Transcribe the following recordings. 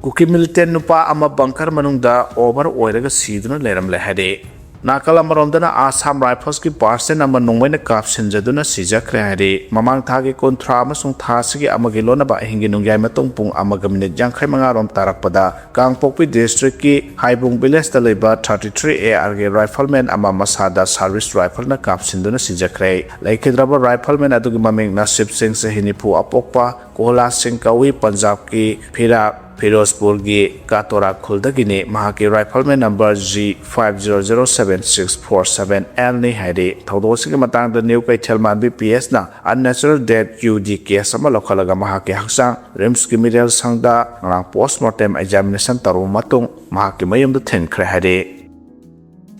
Kuki militant nupa ama bunker manungda over oiraga siduna leram lehade. Nakala marondana Assam Rifles ki parsen ama nongwena kapsin jaduna sijakre hade. Mamang thagi kontra amasung thasigi amagilona ba hingi nungyay matong pung amagaminit jangkhay mga rom tarakpada. Kangpokpi district ki Haibung Village taleba 33 AR rifleman ama masada service rifle na kapsin duna sijakre. Laikidraba rifleman adugi maming Nasib Singh se hinipu apokpa Kola Singh kawi Punjab ki Firozpur ki Katora Khuldagini mahaki rifleman number G50074647L ni haide thaudosi ki matang da new kai thelman BPS na unnatural death UD case ama lokhalaga mahaki haksang rims ki middle sangda ngang postmortem examination taru matung mahaki mayum da thenkre haide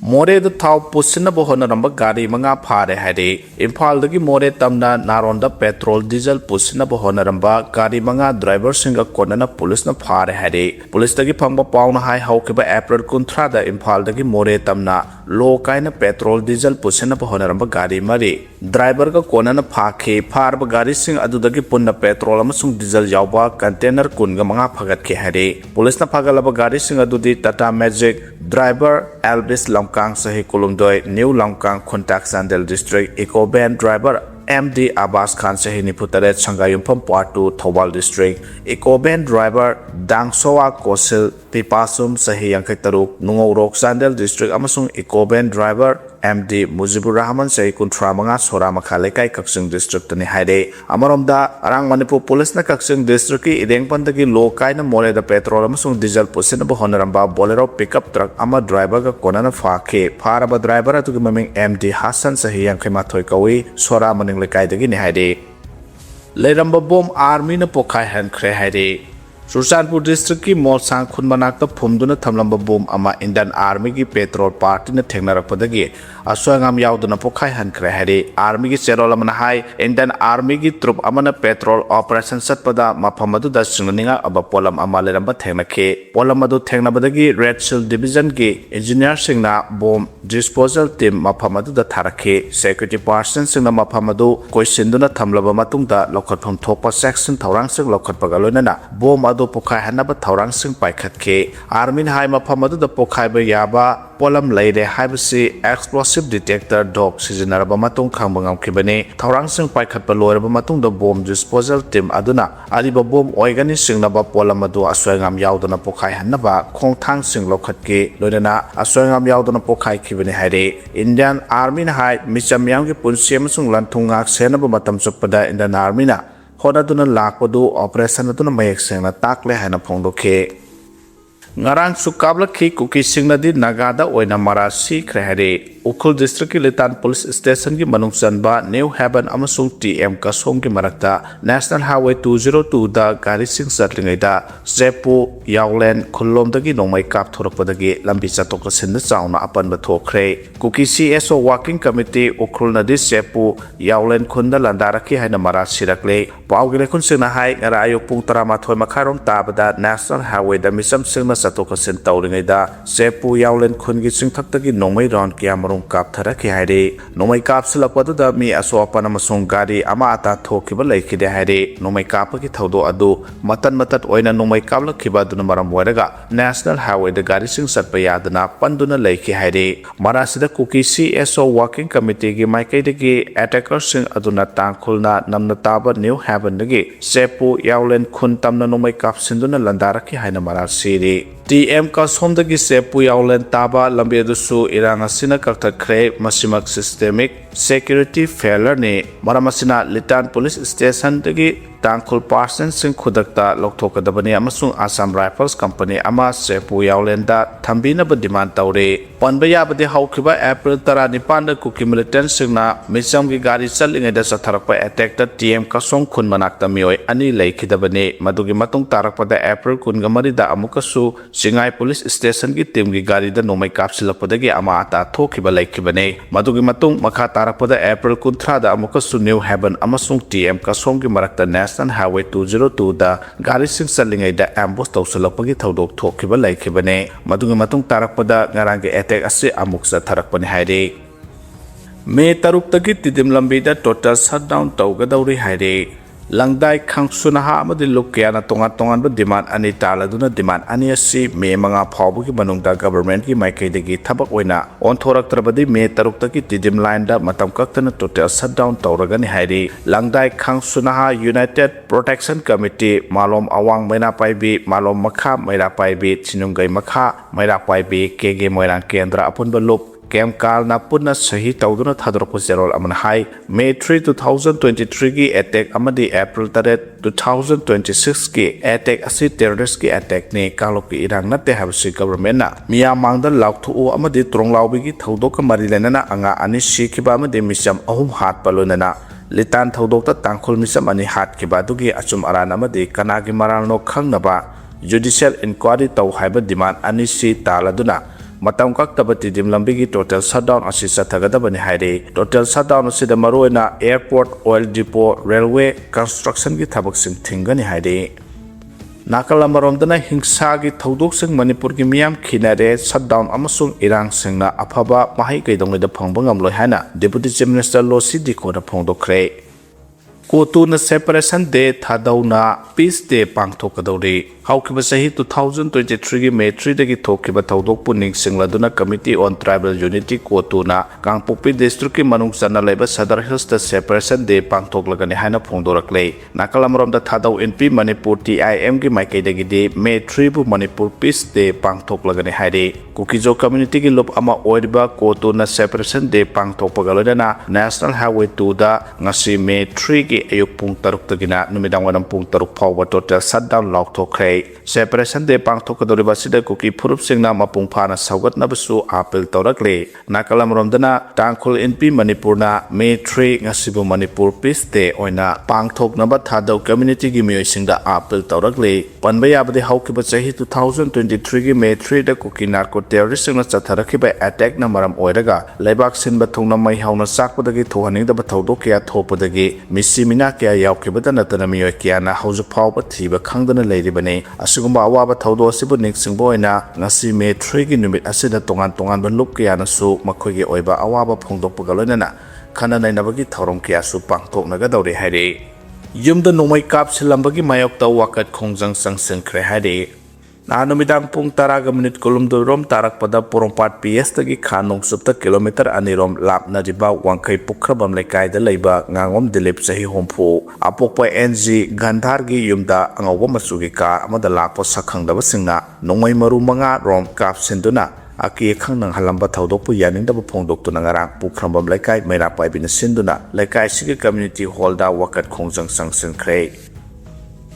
More the Tau Pusina Bohona number Gadi Manga Pare Hade, Impal the More Tamna Naronda Petrol Diesel Pusina Bohona Ramba, Gadi Manga driver singer Konana Police na Pare Hade, Police the Pamba Pound High Hawkiba April Contrada, Impal the More Tamna, low kind of petrol diesel Pusina Bohona Ramba Gadi Mari, driver ka Konana Pake, Parba Gadi Sing Adudagi Punna Petrol Amasung Diesel Yauba, container Kunga Manga Pagat Ke Hade, Police na Pagalaba Gadi Sing Adudi Tata Magic, driver Elvis Lamkang Sahi Kulumdoi, New Lamkang Contact Sandel District, Eco Band driver MD Abbas Khan Sahi Niputaret Sangayumpam Part 2 Thobal District, Eco Band driver Dangsoa Kosil Pipasum Sahi Yankaitaruk, Nungorok Sandel District Amasung Eco Band driver MD Mujibur Rahman Sahi Kuntra Manga Sora Makhalekai Kaksing District ni Haide, Amaromda Arang Manipur Police na Kaksing District ki Ideng Pandagi Lokai na More da Petrol Amasung Diesel Pusin na Bohonaramba Bolero pickup truck ama driver ka Kona na Fake, Paraba driver at Maming MD Hassan Sahi Yankimatoy Kawi, Sora Maning Lekai Dagi ni Haide. Leramba Bom Army na pokhaihankhre Haide. Susanpur district ki Molsang Khunmanak ta phumduna thamlamba bom ama Indian Army ki petrol party na thengnarakpadagi aswangam yauduna pokhaihankhre hade Army ki serol amana hai Indian Army ki troop amana petrol operation satpada maphamadu da singninga aba polam ama leramba thengnakhe polam adu thengnabadagi Red Shield division ki engineer singna bom disposal team maphamadu da tharakhe security person singna maphamadu koisinduna thamlaba matungda lokhathom thokpa section thorang sing lokhatpaga loinana bom do pokhai hanaba thaurang sing paikhatke armin hai mafam adu da pokhai ba yaba polam leide haibasi explosive detector dog sizinaraba matung khangbangam khibane thaurang sing paikhatpa loiraba matung da bomb disposal team aduna aliba bomb oigani singnaba polam adu aswangam yauduna pokhai hanaba khongthang sing lokhatke loinana aswangam yauduna pokhai khibane haire Indian Army hai michamyam ki punsi amasung lanthungak senaba matam chuppada Indian Army na Hona duna lakpadu operation duna mayak sengna takle haina phongdokhe ngarang sukabla khi Kuki singna di nagada oina marasi khre Ukhul district ki Litan police station ki manung chanba New Haven amasung TM Kasong ki marakta National Highway 202 da gari sing satlingai da Zepu Yaulen Khulom dagi nongmai kap thorakpadagi lambi chatok sinna chauna apan ba thokre Kuki CSO working committee Ukhul na di Zepu Yaulen khunda landaraki haina marasi rakle pawgile khun singna hai ngara ayok pung 13 makharom tabada National Highway da misam singna chatok sin tawringai da Zepu Yaulen khun gi singthak nongmai ron kiamarum kap thara ki haide nomai kap silakpadu da mi asopan amasung gari ama ata thokiba laikide haide nomai kap ki thodo adu matan oina nomai kap lakhiba duna maram waraga National Highway da gari sing satpa yadana panduna laiki haide marasida Kuki CSO working committee gi maikai dagi attacker sing aduna tangkhulna namna taba New Haven dagi Sepu Yaulen khun tamna nomai kap sinduna landaraki haina marasiri TM Kasong dagi Sepu Yaulen taba lambi adusu irang asina kakthakre masimak systemic security failure ni maramasina Litan police station dagi tangkhul person sing khudakta lokthokadabani amasung Assam Rifles company ama Sepu Yaulen da thambina ba demand tawre panbaya bade haukhiba April 19 da Kuki militant singna misam gi gari chalingai da satharakpa attack da TM Kasong khun manakta mioi ani laikhidabani madugi matung tarakpa da April 19 da amukasu Singai police station ki team gi gari da nomai kapsilakpadagi ama ata thokhiba laikhibane madugi matung makha tarakpa da April 13 da amukasu New Haven amasung TM Kasong gi marakta National Highway 202 da gari sing chalingai da ambush tawsalakpagi thodok thokhiba laikhibane madugi matung tarakpa da ngarangi attack ase amuk sa tharakpani haire May 3 tagi tidim lambi da total shutdown tawgadauri haire Langdai Khangsunaha Amadi Lukiana Tongan demand Ani Taladuna demand Ani si me mga Paubuki Manungda government ki Maikadegi Tabak Wina on Torak Trabadi me Tarukaki Tidim Linda Matam Kaktana Total shutdown Tauragani Haidi Langdai Khangsunaha United Protection Committee Malom Awang Mena Paibi Malom Makha Maira Paibi Chinungai Makha Maira Paibi Kege Moirang Kendra Apun Balup Kem Kal na punna sahi tauduna thadropo zerol aman hai May 3 2023 ki attack amadi April 3 2026 ki attack asi terrorist ki attack ne kalok ki irang natte habsi government na miya mangda lakthu o amadi tronglawbi ki thodok mari lenana anga ani sikhiba amadi misam ahum hat palonana litan thodok ta tangkhol misam ani hat ki badugi achum aran amadi kanagi maral no khangnaba judicial inquiry taw haiba demand ani si taladuna Matam Kaktabati Dim Lambigi total shutdown Asisa Tagadabani Haide, total shutdown Sida Maruena, airport, oil depot, railway, construction ki Tabak Sing Tingani Haide. Nakalamaromdana Hingsagi Taudok Sing Manipur ki Miam Kinare, shutdown Amasung Irang Singna Apaba, Mahi Kaidong the Pongbangam Lohana, Deputy Chief Minister Losi Dikota Pongdokre. Kotu na separation day thadaw na peace day pangthokadawri hawkiba sahi 2023 gi May 3 dagi thokiba thaudok puning singladuna Committee on Tribal Unity Kotu na Kangpokpi district ki manungsana laiba Sadar Hills da separation day pangthoklagani haina phongdorakle nakalamrom da thadaw NP Manipur TIM gi maikai dagi de May 3 bu Manipur peace day pangthoklagani haide Kukijo community gi lop ama oiriba Kotu na separation day pangthokpagalodana National Highway 2 da ngasi May 3 gi ayuk pung taruk tagina numidang wanang pung taruk pawwa total shutdown laukthokre separation day pangthokadoriba sida kuki phurup singna mapung phana saugatna basu apel torakle nakalamromdana tangkhol NP Manipurna May 3 ngasibu Manipur peace day oina pangthoknaba thadaw community gi miyoisingda apel torakle panbaya abadi hawkiba chahi 2023 gi May 3 da kuki narco terrorist singna chatharakhiba attack na maram oiraga laibak sinba thongna mai hauna sakpadagi thohaningdaba thodok kya thopadagi misi mina kya yaukibada natana miyo kya na hauju phawba thiba khangdana leiribane asugumba awaba thawdo asibu ningsingbo oina ngasi May 3 gi numit asida tongan ba lup kya na su makhoigi oiba awaba phongdokpaga loinana khana nainabagi thaurom kya su pangthoknaga dawri haire yumda nomai kapsilambagi mayokta wakat khongjang sangsangkhre haire Nanumidang pung taraga minute kolum rom tarak pada porompat PS tagi khanong subta kilometer anirom lap na riba wangkai pukrabam lekai da leiba ngangom dilip sahi hompu apokpa NG gandhar gi yumda angawa masugi ka amada lakpo sakhang da basingna nongmai maru manga rom kap sinduna aki khang nang halamba thaudok pu yaning da phongdok tu nangarang pukrabam lekai maira pai bin sinduna lekai sigi community hall da wakat khongjang sangsang khrei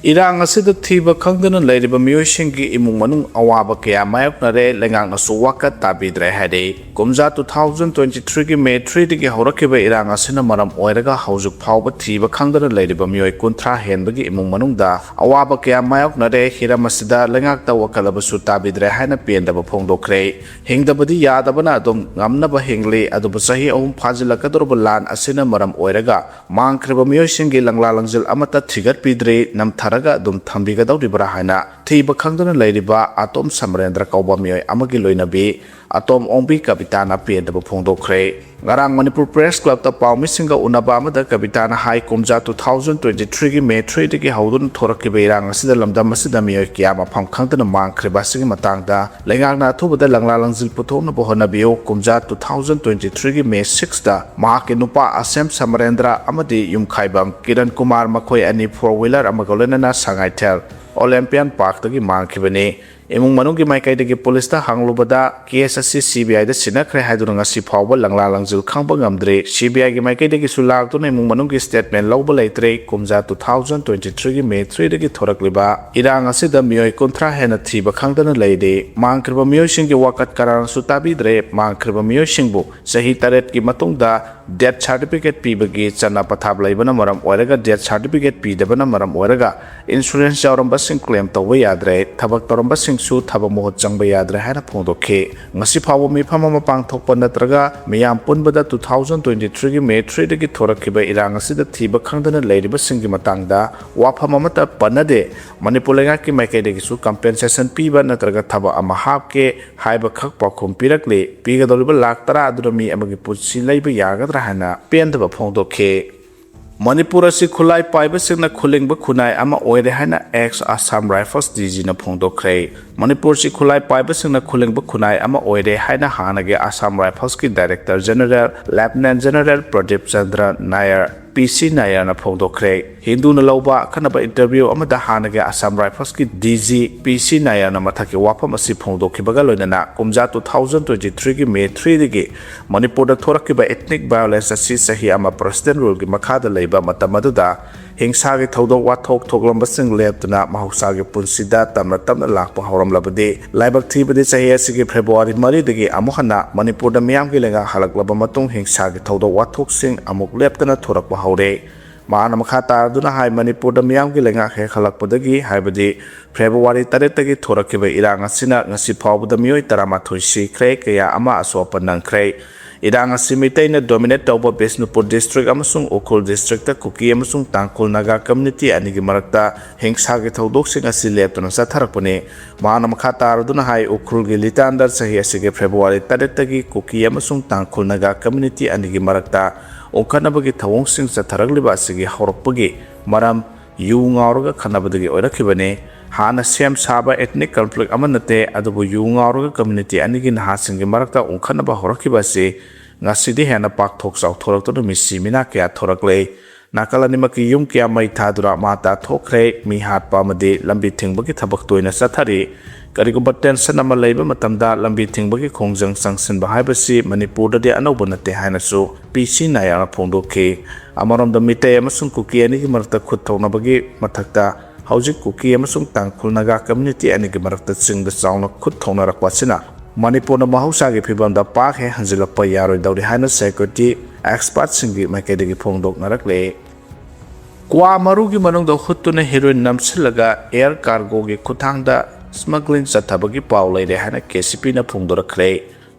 Irang asida thiba khangdana leiriba miyoshingi imung manung awaba kaya mayoknare lengang nasu wakat tabidre hade kumja 2023 gi May 3 digi hawrakiba irang asina maram oiraga hawjuk phawba thiba khangdana leiriba miyoy kunthra henbagi imung manungda awaba kaya mayoknare hiramasida lengak ta wakalaba su tabidre haina pendaba phongdokre hingdabadi yadabana adum ngamnaba hingli aduba sahi ahum phajilakadorba lan asina maram oiraga mangkhriba miyoshingi langla langjil amata thigat pidre namtha Raga dum thambiga dawribra haina thiba khangdana leiriba atom samrendra kauba miyoy amagi loinabi atom ongbi kapitana pendaba phongdokre ngarang Manipur Press Club ta pawmi singa unaba amada kapitana hai kumja 2023 gi May 3 digi hawdun thorakiba irang asida lamdam asida miyoy kya mafam khangdana mangkhriba sigi matangda lengangna thubada langla langjil puthomna bohona biyo kumja 2023 gi May 6 da mahake nupa Asem Samrendra amadi yumkhaibam Kiran Kumar makhoi ani 4-wheeler amagolena na Sangaitel Olympian Park tagi mangkhibani imung manunggi maikai dagi police ta hanglubada case asi CBI da sinakre haiduna ngasi phawba langla langjil khangba ngamdre CBI gi maikai dagi sulak tu imung manunggi statement lawba leitre kumja 2023 gi May 3 dagi thorakliba irang asi da miyoy kontra hena thiba khangdana leide mangkhriba miyoy singgi wakat karan sutabi dre mangkhriba miyoy singbu sahi taret gi matungda death certificate pibagi chana pathab laibana maram oiraga death certificate pidabana maram oiraga insurance jawramba sing claim tawba yadre thabak toramba sing su thaba mohot changba yadre haina phongdokhe ngasi phawo mi phama mapang thokpa natraga miyam punbada 2023 gi May 3 dagi thorakhiba irang asida thiba khangdana leiriba singi matangda wafam amata panade Manipur lenga ki maikai dagi su compensation piba natraga thaba ama hapke haiba khak pakhum pirakle piga doliba lakh tara adurami amagi putsi leiba yagadra hana pendaba phongdokhe Manipur asi khulai paiba singna khulingba khunai ama oire haina ex Assam Rifles DG na phongdokre Manipur si khulai paiba singna khulingba khunai ama oire haina hanage Assam Rifles ki Director General Lieutenant General Pradip Chandra Nair PC Nair na phongdokre Hindu na lauba khanaba interview amada hanage Assam Rifles ki DG PC Nair na mathaki wafam asi phongdokhibaga loinana kumja 2023 ki May 3 digi Manipur da thorakiba ethnic violence asi sahi ama president rule ki makhada leiba matamaduda हिंसागे थौदो वाथोक थोगलंबसिंग लेपतना महौसागे पुंसिदा तमना तमना लाकपा हौरमलबदे लाइबक थीबदे चाहे असिगे फेब्रुवारी 4 दगे अमुहना मणिपुर मियामगे लेंगा हलकलब मतुंग हिंसागे थौदो वाथोकसिंग अमुक लेपतना थोरकपा हौरे मान मखा तारदुना हाय मणिपुर मियामगे लेंगा हे खलकपदगी हायबदे फेब्रुवारी 3 दगे थोरकिबे इरांग असिना ngasi फावबदा मियोय 13 सिख्रे कया अमा असोप नंख्रे Irang asimitay na dominate tauba Bisnupur district amasung Ukul district ta Kuki amasung Tangkul Naga community anigi marakta hingsage thaudok sing asi leptana sa tharakpune maana makhatar duna hai Ukul gi litandar sahi asige February 3 tagi Kuki amasung Tangkul Naga community anigi marakta onkanabagi thawong sing sa tharagliba asige horokpagi maram yu ngauraga khanabadagi oirakibane hana sem saba ethnic conflict amanate adubu yu ngauraga community anigi naha singi marakta onkhanaba horakibase ngasidi hena pak thok saw thorak to misi mina kya thorakle nakalani maki yum kya mai thadura mata thokre mi hat pamade lambi thingbagi thabak toina sathari kariguba tension ama leiba matamda lambi thingbagi khongjang sangsin ba haibasi Manipur da de anoba nate haina su PC Nair na phongdokhe amarom da mite amasung Kuki ani gi marta khut thona bagi mathakta haujik Kuki amasung Tangkul Naga community ani gi marta sing da sauna khut thona rakwasina Manipur na mahausa gi phibam da pak he hanjilappa yaroi dauri haina security expert singi makedegi phongdok narakle kwa maru gi manung da khutuna heroin namsilaga air cargo gi khuthang da smuggling sathabagi paw leire haina KCP na phongdorakre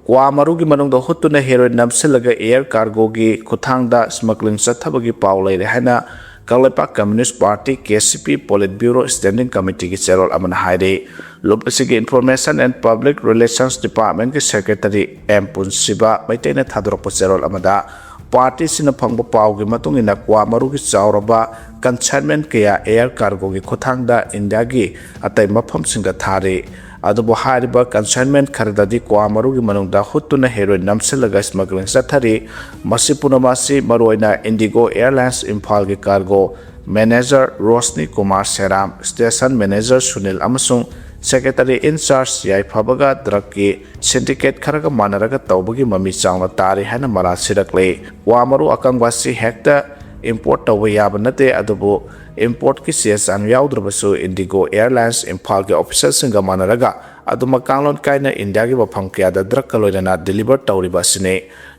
kwa maru gi manung da khutuna heroin namsilaga air cargo gi khuthang da smuggling sathabagi paw leire haina Kalepa Communist Party KCP Politburo Standing Committee ki Chairol amana haire lopasigi Information and Public Relations Department ki Secretary M Punsiba maitena thadorok Chairol amada party sina phangba paw gi matung ina kwa maru gi chawraba consignment kaya air cargo gi khothangda India gi atai mafam singa thare adubo hariba consignment kharadadi kwa maru gi manungda hutuna heroin namsilaga smuggling sathari masipuna masi maroina Indigo Airlines Imphal gi cargo manager Rosni Kumar Seram station manager Sunil amasung secretary in charge yai phabaga drug ki syndicate kharaga manaraga tawbagi mami changna tari hana mara sirakle wa maru akangwasi hekta import tawa yaba nate adubo import ki CS an yaudrubasu Indigo Airlines Imphal ki officers singa manaraga aduma kanglon kaina India gi bafam kya da drug kaloina deliver tawriba sine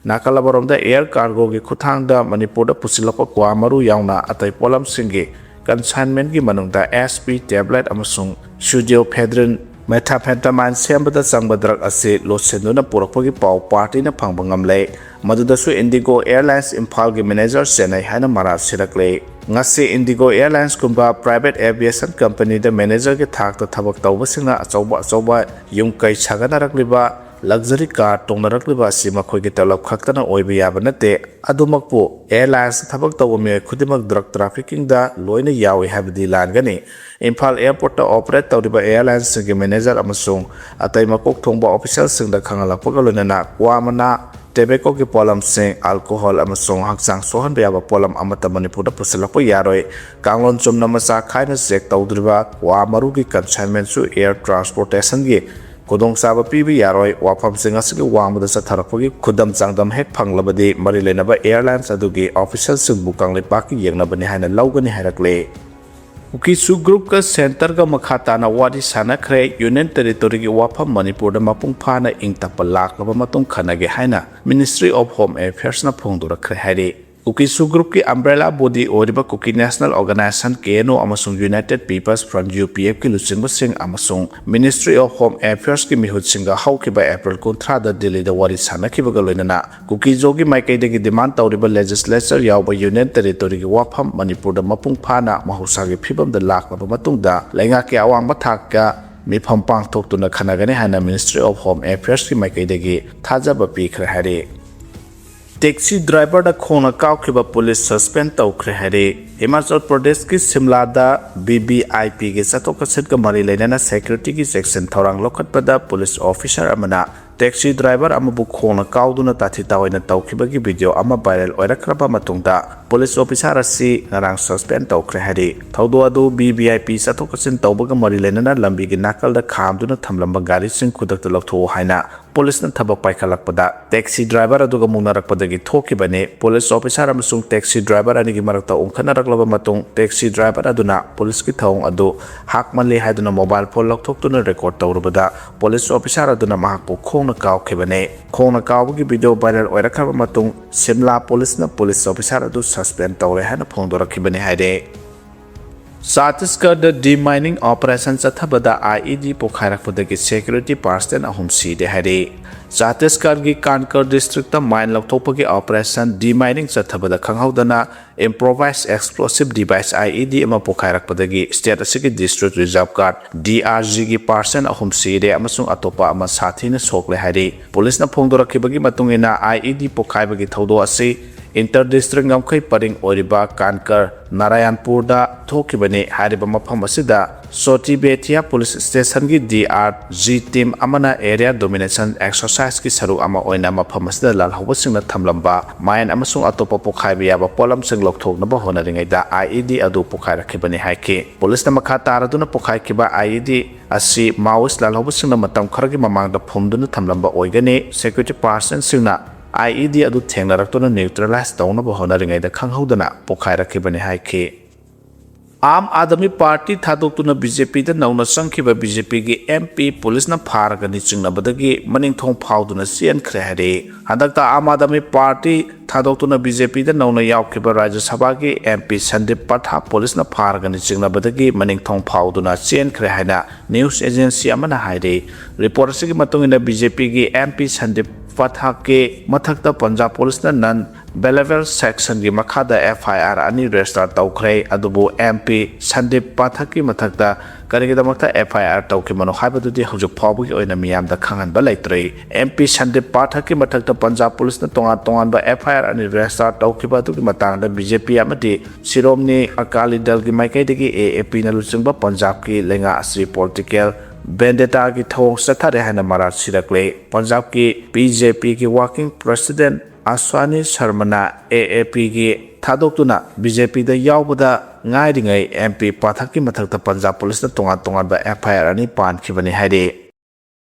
nakalabarom da air cargo gi khuthang da Manipur da pusilapa kwa maru yauna atai polam singi consignment gi manungda SP tablet amasung pseudoephedrine methamphetamine sembada changba drug ase losenuna purakpagi paw party na phangba ngamle maduda su Indigo Airlines Imphal gi manager Chennai hana mara sirakle ngasi Indigo Airlines kumba private aviation company da manager gi thak ta thabak tawba singna achauba yung kai saganarakliba luxury car tongnarakliba si makhoi gi talab khaktana oiba yaba nate adumakpu airlines thabak tawba me khudimak drug trafficking da loina yawi habdi langani Imphal airport ta operate tawriba airlines gi manager amasung atai makok thongba official singda khangalakpa galonana kwamana tobacco ki polam sing alcohol amasung hakchang sohan beyaba polam amata Manipur da pusilakpa yaroi kanglon chumna masa khaina check tawdriba wa maru gi consignment su air transportation gi kodong saba pibi yaroi wafam sing asigi wangda sa tharakpagi khudam changdam hek phanglabadi mari lenaba airlines adugi official sing bukang le paki yengnabani haina laugani hairakle Kuki group ka center ka makhata na wadi sana khre union territory ki wafam Manipur da mapung phana ingtapa laklaba matung khanage haina Ministry of Home Affairs na phongdura khre haire Kuki group ki umbrella body oriba Kuki National Organization KNO amasung United People's Front UPF ki luchingba sing amasung Ministry of Home Affairs ki mihut singa haukiba April 13 da Delhi da wari sana kibaga loinana Kuki jogi maikai da ki demand tawriba legislature yawba Union Territory ki wafam Manipur da mapung phana mahausa gi phibam da laklaba matungda lainga ki awangba thakka mifam pangthoktuna khanagane hana Ministry of Home Affairs ki maikai da ki thajaba pi khre hare taxi driver da khona kaukhiba police suspend tawkhre hare Himachal Pradesh ki Simla da BBIP ge satok kaset ka mari leinana security ki section thorang lokhatpada police officer amana taxi driver amabu khona kauduna tathi tawaina tawkhiba gi video ama viral oirakraba matungda police officer asi ngarang suspend tawkhre hare thawdo adu BBIP satok kasen tawbaga mari leinana lambi gi nakal da khamduna thamlamba gari sing khudakta loktho haina police na thabak paikhalakpada taxi driver aduga mungnarakpada gi thokibane police officer amasung taxi driver ani gi marakta ungkhanaраklaba matung taxi driver aduna police ki thawng adu hakmanle haiduna mobile phone lokthokuna record tawrubada police officer aduna mahakpu khongna kawkhibane khongna kawgi video viral oirakhaba matung Simla police na police officer adu suspend tawre hana phongdorakhibane haide Chhattisgarh demining operation chathabada IED pokhaihankhre security personnel ahum side hare Chhattisgarh gi Kankar district ta mine lokthopagi operation demining chathabada khanghaudana improvised explosive device IED ama pokhaihankhre state asigi district reserve guard DRG gi personnel ahum side amasung atopa ama sathina sokle hare police na phongdorakhibagi matungina IED pokhaibagi thawdo ase Inter-district ngamkai paring oriba Kankar Narayanpur da thokibane hariba mafam asida Soti Betia police station gi DRG team amana area domination exercise ki saru ama oina mafam asida lalhawba singna thamlamba mayan amasung atopa pokhaiba yaba polam sing lokthokna ba honaringai da IED adu pokhai rakhibane haike police na makha taraduna pokhai kiba IED asi Maoist lalhawba singna matam kharagi mamangda phumduna thamlamba oigane security person singna IED adu thengnaraktona neutralize tawna ba honaringai da khanghaudana pokhai rakhibane haike Aam Admi Party thadokuna BJP da nauna sangkhiba BJP gi MP police na pharagani chingnabadagi maningthong phauduna sian khre hare hadakta Aam Admi Party thadokuna BJP da nauna yaukhiba Rajya Sabha gi MP Sandip Patha police na pharagani chingnabadagi maningthong phauduna sian khre haina news agency amana haire report asigi matungina BJP gi MP Sandip Patha ke mathakta Punjab police na nan Belleville section gi makhada FIR ani register tawkhre adubu MP Sandip Patha ki mathakta karigidamata FIR tawkhimano haibadudi hujuk phawbugi oina miyamda khanganba laitre MP Sandip Patha ki mathakta Punjab police na tongan ba FIR ani register tawkhiba du matangda BJP amati Siromni Akali Dal gi maikai AAP na luchingba Punjab ki lenga asri political Vendetta ki thong sathare hana marat sirakle Punjab ki BJP ki working president Aswani Sharmana AAP ki thadokuna BJP da yaubada ngai ringai MP Pathak ki mathakta Punjab police na tongan ba FIR ani pan khibani haide